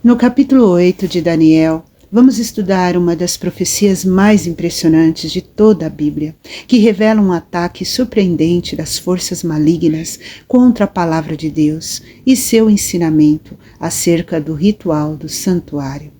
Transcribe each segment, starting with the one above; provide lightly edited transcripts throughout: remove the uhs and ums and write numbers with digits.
No capítulo 8 de Daniel, vamos estudar uma das profecias mais impressionantes de toda a Bíblia, que revela um ataque surpreendente das forças malignas contra a palavra de Deus e seu ensinamento acerca do ritual do santuário.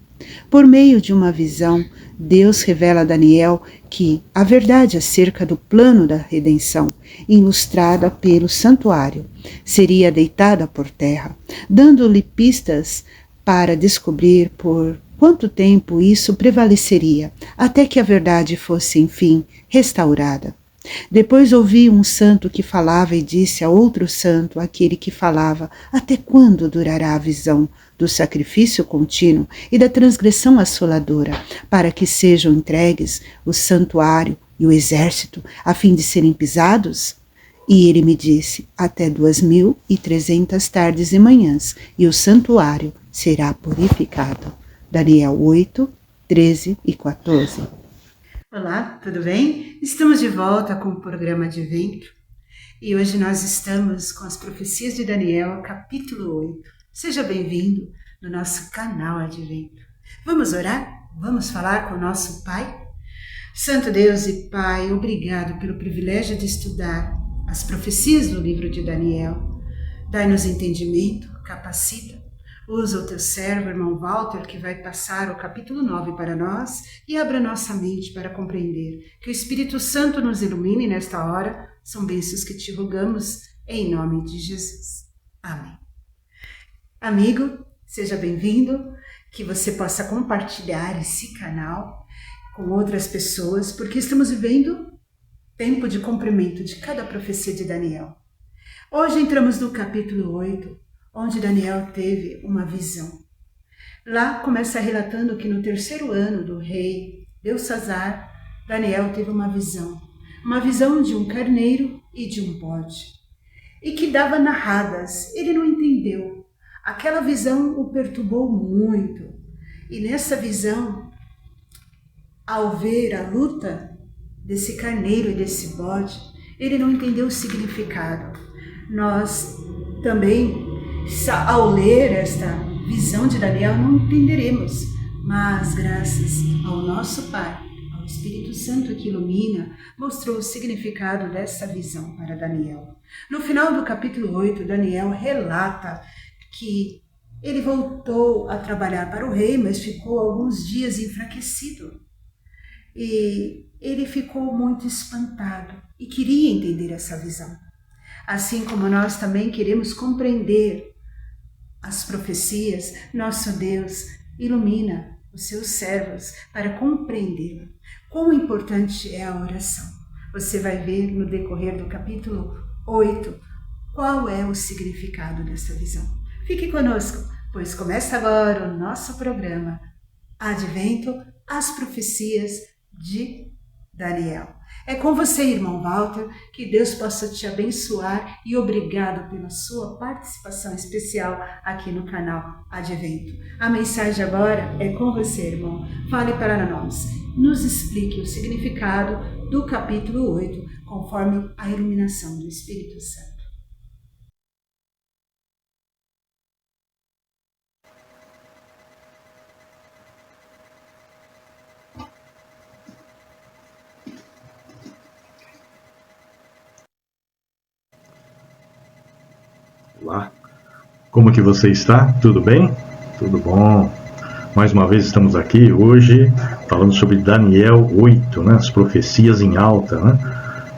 Por meio de uma visão, Deus revela a Daniel que a verdade acerca do plano da redenção, ilustrada pelo santuário, seria deitada por terra, dando-lhe pistas para descobrir por quanto tempo isso prevaleceria, até que a verdade fosse, enfim, restaurada. Depois ouvi um santo que falava e disse a outro santo, aquele que falava, até quando durará a visão do sacrifício contínuo e da transgressão assoladora, para que sejam entregues o santuário e o exército, a fim de serem pisados? E ele me disse, até 2.300 tardes e manhãs, e o santuário será purificado. Daniel 8, 13 e 14. Olá, tudo bem? Estamos de volta com o programa Advento e hoje nós estamos com as profecias de Daniel, capítulo 8. Seja bem-vindo no nosso canal Advento. Vamos orar? Vamos falar com o nosso Pai? Santo Deus e Pai, obrigado pelo privilégio de estudar as profecias do livro de Daniel. Dai-nos entendimento, capacita. Usa o teu servo, irmão Walter, que vai passar o capítulo 9 para nós e abra nossa mente para compreender. Que o Espírito Santo nos ilumine nesta hora. São bênçãos que te rogamos em nome de Jesus. Amém. Amigo, seja bem-vindo. Que você possa compartilhar esse canal com outras pessoas, porque estamos vivendo tempo de cumprimento de cada profecia de Daniel. Hoje entramos no capítulo 8, onde Daniel teve uma visão. Lá começa relatando que no 3º ano do rei Belsazar, Daniel teve uma visão de um carneiro e de um bode, e que dava narradas. Ele não entendeu. Aquela visão o perturbou muito, e nessa visão, ao ver a luta desse carneiro e desse bode, ele não entendeu o significado. Nós também, ao ler esta visão de Daniel, não entenderemos, mas graças ao nosso Pai, ao Espírito Santo que ilumina, mostrou o significado dessa visão para Daniel. No final do capítulo 8, Daniel relata que ele voltou a trabalhar para o rei, mas ficou alguns dias enfraquecido. E ele ficou muito espantado e queria entender essa visão. Assim como nós também queremos compreender as profecias, nosso Deus ilumina os seus servos para compreender quão importante é a oração. Você vai ver no decorrer do capítulo 8 qual é o significado dessa visão. Fique conosco, pois começa agora o nosso programa Advento, as profecias de Daniel. É com você, irmão Walter, que Deus possa te abençoar e obrigado pela sua participação especial aqui no canal Advento. A mensagem agora é com você, irmão. Fale para nós, nos explique o significado do capítulo 8, conforme a iluminação do Espírito Santo. Olá, como que você está? Tudo bem? Tudo bom? Mais uma vez estamos aqui hoje falando sobre Daniel 8, né? As profecias em alta, né?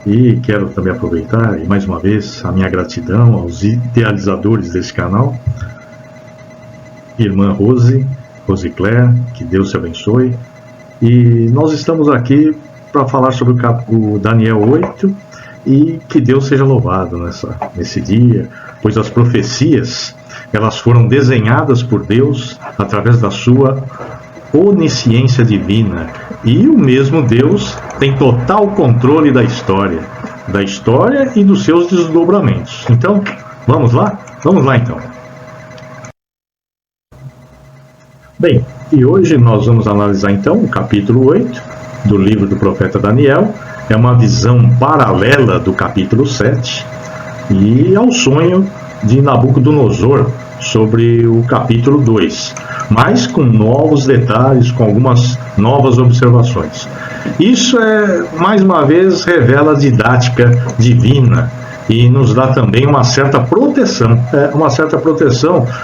E quero também aproveitar e mais uma vez a minha gratidão aos idealizadores desse canal, irmã Rose Claire, que Deus te abençoe. E nós estamos aqui para falar sobre o Daniel 8 e que Deus seja louvado nesse dia, pois as profecias, elas foram desenhadas por Deus através da sua onisciência divina. E o mesmo Deus tem total controle da história e dos seus desdobramentos. Então, vamos lá? Vamos lá então. Bem, e hoje nós vamos analisar então o capítulo 8 do livro do profeta Daniel. É uma visão paralela do capítulo 7 e ao sonho de Nabucodonosor sobre o capítulo 2. mas com novos detalhes, com algumas novas observações. Isso mais uma vez, revela a didática divina e nos dá também uma certa proteção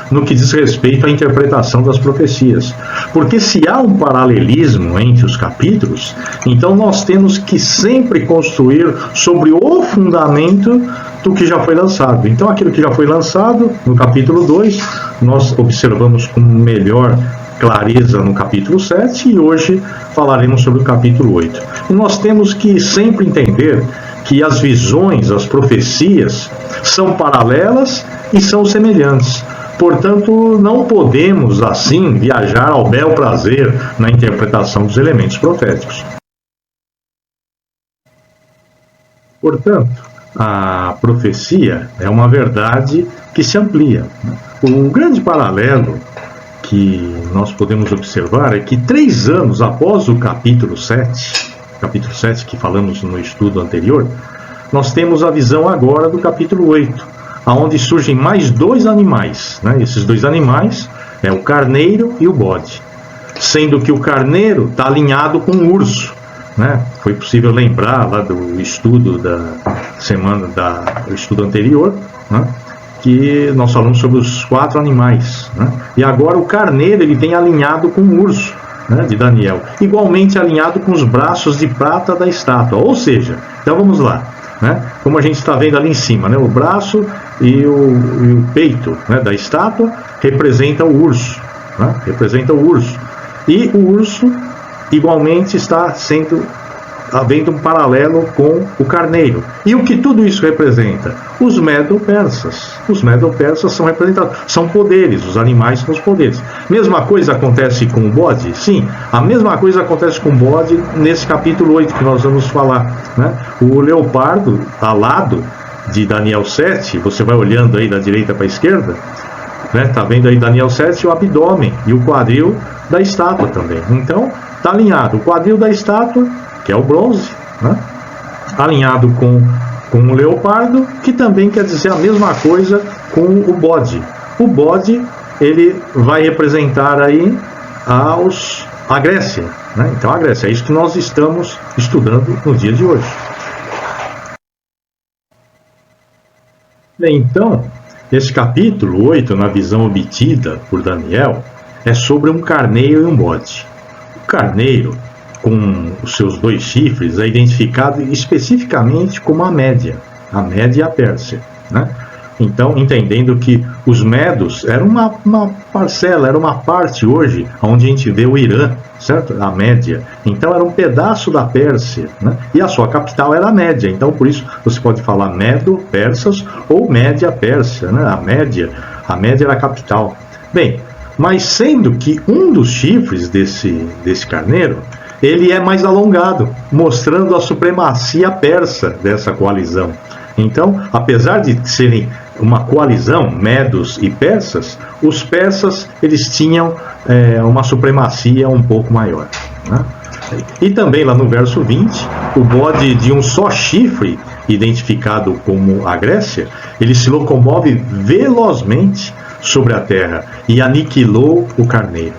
no que diz respeito à interpretação das profecias. Porque se há um paralelismo entre os capítulos, então nós temos que sempre construir sobre o fundamento do que já foi lançado. Então aquilo que já foi lançado no capítulo 2, nós observamos com melhor clareza no capítulo 7 e hoje falaremos sobre o capítulo 8. E nós temos que sempre entender que as visões, as profecias, são paralelas e são semelhantes. Portanto, não podemos, assim, viajar ao bel prazer na interpretação dos elementos proféticos. Portanto, a profecia é uma verdade que se amplia. Um grande paralelo que nós podemos observar é que 3 anos após o capítulo 7 que falamos no estudo anterior, nós temos a visão agora do capítulo 8, onde surgem mais 2 animais. Esses 2 animais é o carneiro e o bode, sendo que o carneiro está alinhado com o urso. Foi possível lembrar lá do estudo do estudo anterior, que nós falamos sobre os 4 animais. E agora o carneiro ele vem alinhado com o urso, de Daniel, igualmente alinhado com os braços de prata da estátua. Ou seja, então vamos lá, como a gente está vendo ali em cima, o braço e o peito da estátua representa o urso, e o urso igualmente está havendo um paralelo com o carneiro. E o que tudo isso representa? Os medo-persas. Os medo-persas são representados, são poderes, os animais são os poderes. Mesma coisa acontece com o bode? Sim, a mesma coisa acontece com o bode nesse capítulo 8 que nós vamos falar. O leopardo, alado de Daniel 7, você vai olhando aí da direita para a esquerda, está vendo aí Daniel 7, o abdômen e o quadril da estátua também. Então, está alinhado o quadril da estátua, que é o bronze, alinhado com o leopardo, que também quer dizer a mesma coisa com o bode. O bode ele vai representar aí a Grécia. Então a Grécia, é isso que nós estamos estudando no dia de hoje. Bem, então, esse capítulo 8, na visão obtida por Daniel, é sobre um carneiro e um bode. O carneiro, com os seus 2 chifres, é identificado especificamente como a Média e a Pérsia. Então, entendendo que os medos eram uma parcela, era uma parte hoje, onde a gente vê o Irã, certo? A Média. Então, era um pedaço da Pérsia, e a sua capital era a Média. Então, por isso, você pode falar Medo-Persas ou Média-Pérsia. A Média era a capital. Bem, mas sendo que um dos chifres desse carneiro, ele é mais alongado, mostrando a supremacia persa dessa coalizão. Então, apesar de serem uma coalizão, medos e persas, os persas eles tinham uma supremacia um pouco maior. E também lá no verso 20, o bode de um só chifre, identificado como a Grécia, ele se locomove velozmente sobre a terra e aniquilou o carneiro.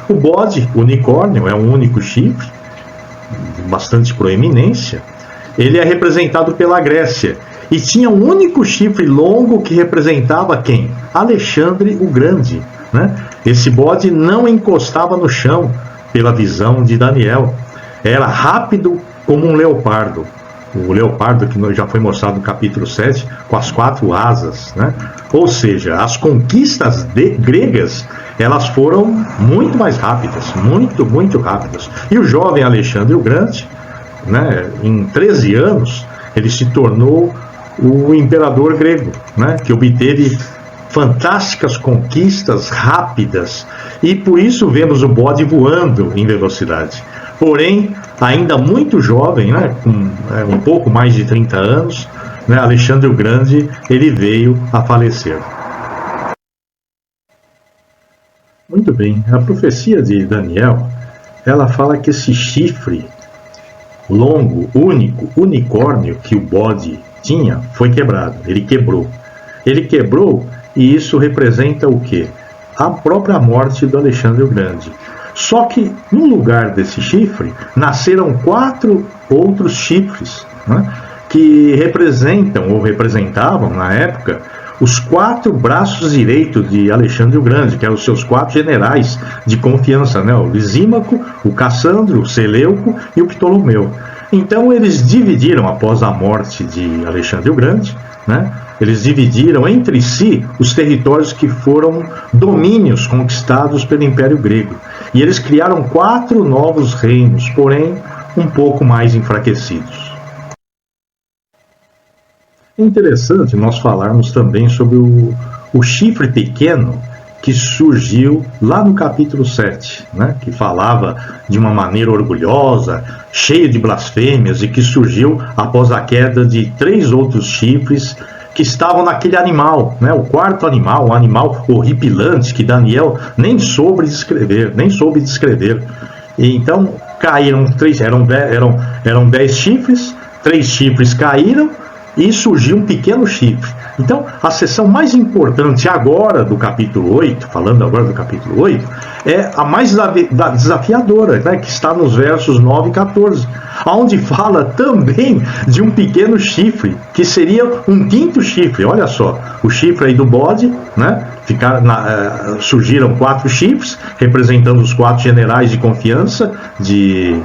O bode, o unicórnio, é um único chifre, de bastante proeminência. Ele é representado pela Grécia e tinha um único chifre longo que representava quem? Alexandre o Grande. Esse bode não encostava no chão, pela visão de Daniel. Era rápido como um leopardo. O leopardo que já foi mostrado no capítulo 7, com as 4 asas. Ou seja, as conquistas gregas, elas foram muito mais rápidas, muito rápidas. E o jovem Alexandre o Grande, em 13 anos, ele se tornou o imperador grego, que obteve fantásticas conquistas rápidas, e por isso vemos o bode voando em velocidade. Porém, ainda muito jovem, com um pouco mais de 30 anos, Alexandre o Grande, ele veio a falecer. Muito bem, a profecia de Daniel, ela fala que esse chifre longo, único, unicórnio que o bode tinha, foi quebrado, ele quebrou. Ele quebrou, e isso representa o quê? a própria morte do Alexandre o Grande. Só que no lugar desse chifre nasceram 4 outros chifres, né, que representam ou representavam na época os 4 braços direitos de Alexandre o Grande, que eram os seus 4 generais de confiança, né, o Lisímaco, o Cassandro, o Seleuco e o Ptolomeu. Então eles dividiram, após a morte de Alexandre o Grande, né, eles dividiram entre si os territórios que foram domínios conquistados pelo Império Grego. E eles criaram 4 novos reinos, porém um pouco mais enfraquecidos. É interessante nós falarmos também sobre o chifre pequeno que surgiu lá no capítulo 7, né, que falava de uma maneira orgulhosa, cheia de blasfêmias, e que surgiu após a queda de 3 outros chifres que estavam naquele animal, né, o 4º animal, um animal horripilante que Daniel nem soube descrever. E então caíram 3, eram 10 chifres, 3 chifres caíram e surgiu um pequeno chifre. Então, a seção mais importante agora do capítulo 8, falando agora do capítulo 8, é a mais desafiadora, né, que está nos versos 9 e 14, onde fala também de um pequeno chifre, que seria um 5º chifre. Olha só, o chifre aí do bode, né, surgiram 4 chifres, representando os 4 generais de confiança de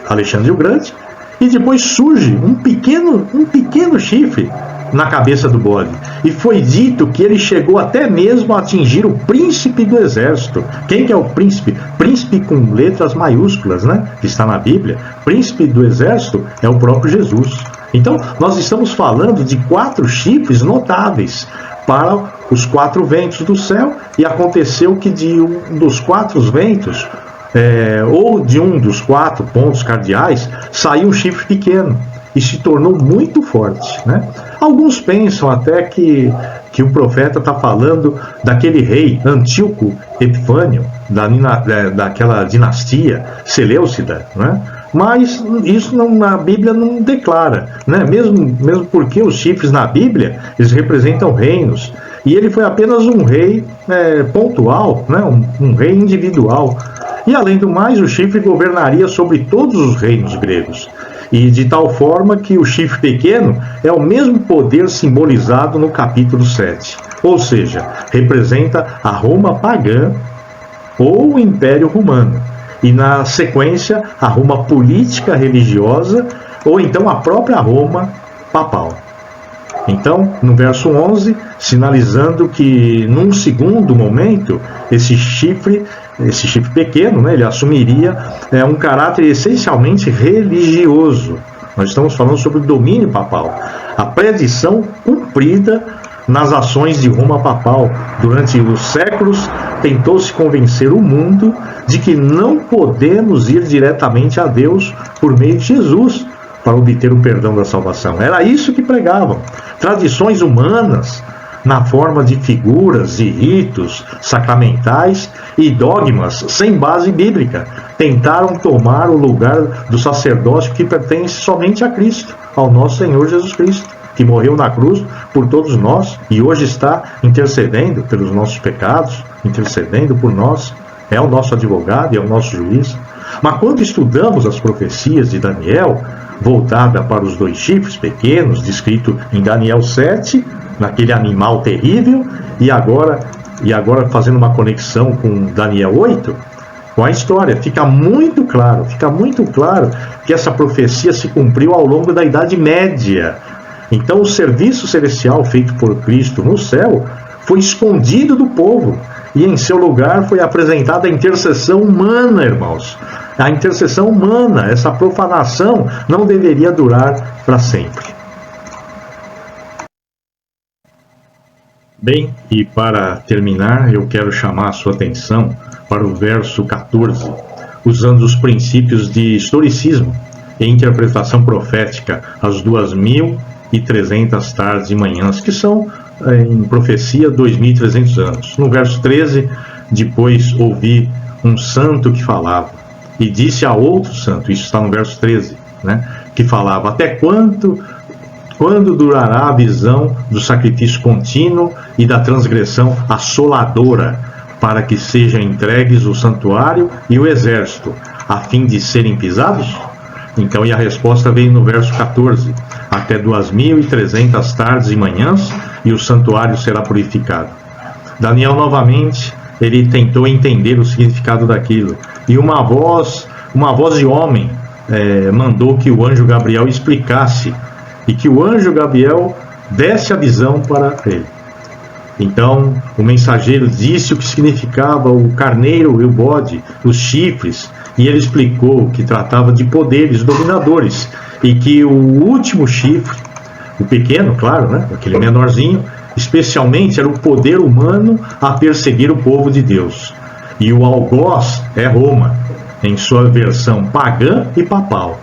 Alexandre o Grande, e depois surge um pequeno chifre na cabeça do bode. E foi dito que ele chegou até mesmo a atingir o príncipe do exército. Quem que é o príncipe? Príncipe com letras maiúsculas, né? Que está na Bíblia. Príncipe do exército é o próprio Jesus. Então, nós estamos falando de 4 chifres notáveis para os 4 ventos do céu, e aconteceu que de um dos 4 ventos, ou de um dos 4 pontos cardeais, saiu um chifre pequeno e se tornou muito forte, né? Alguns pensam até que o profeta está falando daquele rei Antíoco Epifânio, daquela dinastia Seleucida, né? Mas isso na Bíblia não declara, né? Mesmo porque os chifres na Bíblia, eles representam reinos, e ele foi apenas um rei pontual, né? Um rei individual. E além do mais, o chifre governaria sobre todos os reinos gregos, e de tal forma que o chifre pequeno é o mesmo poder simbolizado no capítulo 7, ou seja, representa a Roma pagã ou o Império Romano, e na sequência a Roma política religiosa, ou então a própria Roma papal. Então, no verso 11, sinalizando que num segundo momento esse chifre pequeno, né, ele assumiria um caráter essencialmente religioso. Nós estamos falando sobre o domínio papal, a predição cumprida nas ações de Roma papal. Durante os séculos, tentou-se convencer o mundo de que não podemos ir diretamente a Deus por meio de Jesus para obter o perdão da salvação. Era isso que pregavam. Tradições humanas, na forma de figuras, de ritos sacramentais e dogmas sem base bíblica, tentaram tomar o lugar do sacerdócio que pertence somente a Cristo, ao nosso Senhor Jesus Cristo, que morreu na cruz por todos nós e hoje está intercedendo pelos nossos pecados, intercedendo por nós, é o nosso advogado e é o nosso juiz. Mas quando estudamos as profecias de Daniel, voltada para os 2 chifres pequenos, descrito em Daniel 7, naquele animal terrível, e agora fazendo uma conexão com Daniel 8, com a história, fica muito claro que essa profecia se cumpriu ao longo da Idade Média. Então o serviço celestial feito por Cristo no céu foi escondido do povo, e em seu lugar foi apresentada a intercessão humana, irmãos. A intercessão humana, essa profanação não deveria durar para sempre. Bem, e para terminar, eu quero chamar a sua atenção para o verso 14, usando os princípios de historicismo e interpretação profética, as 2.300 tardes e manhãs, que são, em profecia, 2.300 anos. No verso 13, depois ouvi um santo que falava, e disse a outro santo, isso está no verso 13, né, que falava: até quando Quando durará a visão do sacrifício contínuo e da transgressão assoladora, para que sejam entregues o santuário e o exército, a fim de serem pisados? Então, e a resposta veio no verso 14: até 2.300 tardes e manhãs, e o santuário será purificado. Daniel, novamente, ele tentou entender o significado daquilo, e uma voz de homem mandou que o anjo Gabriel explicasse, e que o anjo Gabriel desse a visão para ele. Então, o mensageiro disse o que significava o carneiro e o bode, os chifres, e ele explicou que tratava de poderes dominadores, e que o último chifre, o pequeno, claro, né, aquele menorzinho, especialmente era o poder humano a perseguir o povo de Deus. E o algoz é Roma, em sua versão pagã e papal,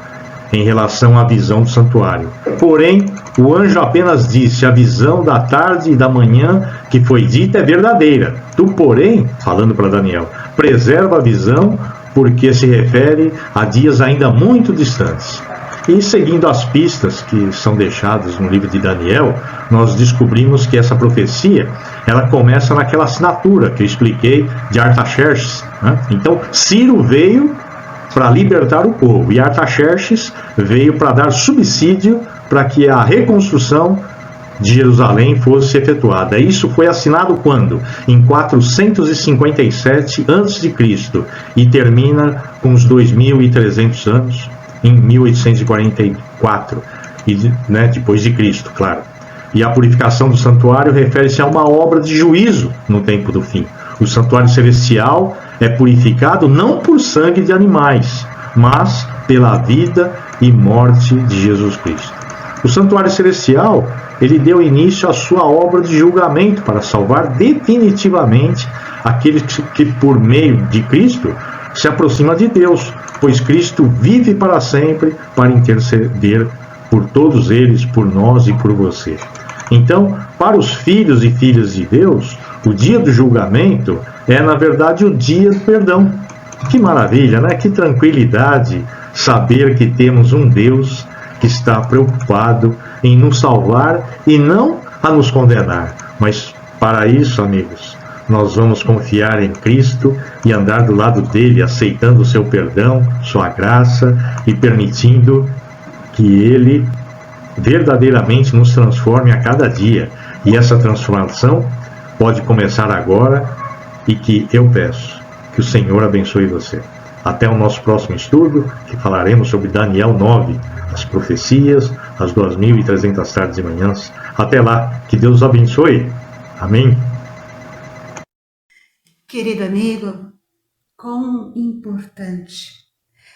em relação à visão do santuário. Porém, o anjo apenas disse: a visão da tarde e da manhã que foi dita é verdadeira. Tu, porém, falando para Daniel, preserva a visão, porque se refere a dias ainda muito distantes. E seguindo as pistas que são deixadas no livro de Daniel, nós descobrimos que essa profecia, ela começa naquela assinatura que eu expliquei de Artaxerxes, né? Então, Ciro veio para libertar o povo, e Artaxerxes veio para dar subsídio para que a reconstrução de Jerusalém fosse efetuada. Isso foi assinado quando? Em 457 a.C. e termina com os 2.300 anos, em 1844, depois de Cristo, claro. E a purificação do santuário refere-se a uma obra de juízo no tempo do fim. O santuário celestial é purificado não por sangue de animais, mas pela vida e morte de Jesus Cristo. O santuário celestial, ele deu início à sua obra de julgamento para salvar definitivamente aqueles que por meio de Cristo se aproximam de Deus, pois Cristo vive para sempre para interceder por todos eles, por nós e por você. Então, para os filhos e filhas de Deus, o dia do julgamento é, na verdade, o dia do perdão. Que maravilha, né? Que tranquilidade saber que temos um Deus que está preocupado em nos salvar e não a nos condenar. Mas para isso, amigos, nós vamos confiar em Cristo e andar do lado dele, aceitando o seu perdão, sua graça e permitindo que ele verdadeiramente nos transforme a cada dia. E essa transformação pode começar agora, e que eu peço que o Senhor abençoe você. Até o nosso próximo estudo, que falaremos sobre Daniel 9, as profecias, as 2.300 tardes e manhãs. Até lá, que Deus abençoe. Amém. Querido amigo, quão importante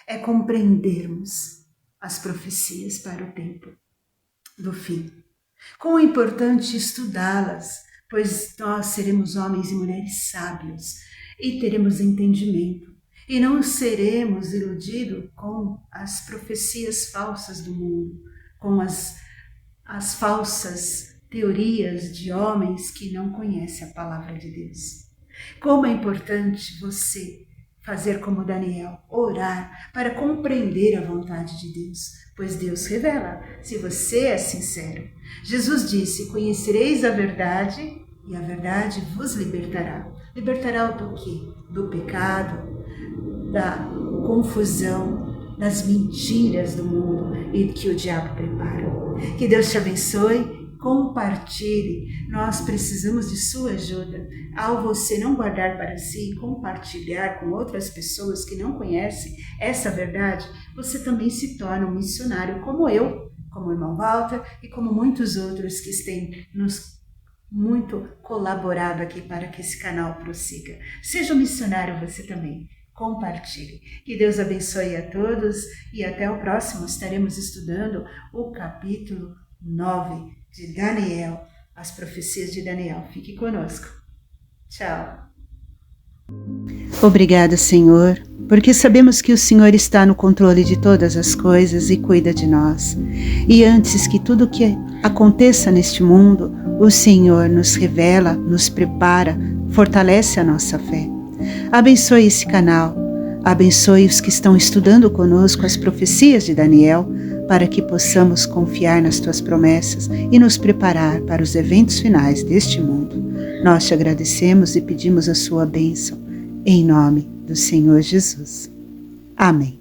é compreendermos as profecias para o tempo do fim. Quão é importante estudá-las, pois nós seremos homens e mulheres sábios e teremos entendimento. E não seremos iludidos com as profecias falsas do mundo, com as falsas teorias de homens que não conhecem a palavra de Deus. Como é importante você fazer como Daniel, orar para compreender a vontade de Deus, pois Deus revela, se você é sincero. Jesus disse: conhecereis a verdade e a verdade vos libertará. Libertará do quê? Do pecado, da confusão, das mentiras do mundo e que o diabo prepara. Que Deus te abençoe. Compartilhe, nós precisamos de sua ajuda. Ao você não guardar para si e compartilhar com outras pessoas que não conhecem essa verdade, você também se torna um missionário como eu, como o irmão Walter e como muitos outros que têm nos muito colaborado aqui para que esse canal prossiga. Seja um missionário você também. Compartilhe. Que Deus abençoe a todos e até o próximo. Estaremos estudando o capítulo 9 de Daniel, as profecias de Daniel. Fique conosco. Tchau. Obrigada, Senhor, porque sabemos que o Senhor está no controle de todas as coisas e cuida de nós. E antes que tudo que aconteça neste mundo, o Senhor nos revela, nos prepara, fortalece a nossa fé. Abençoe esse canal, abençoe os que estão estudando conosco as profecias de Daniel, para que possamos confiar nas tuas promessas e nos preparar para os eventos finais deste mundo. Nós te agradecemos e pedimos a sua bênção, em nome do Senhor Jesus. Amém.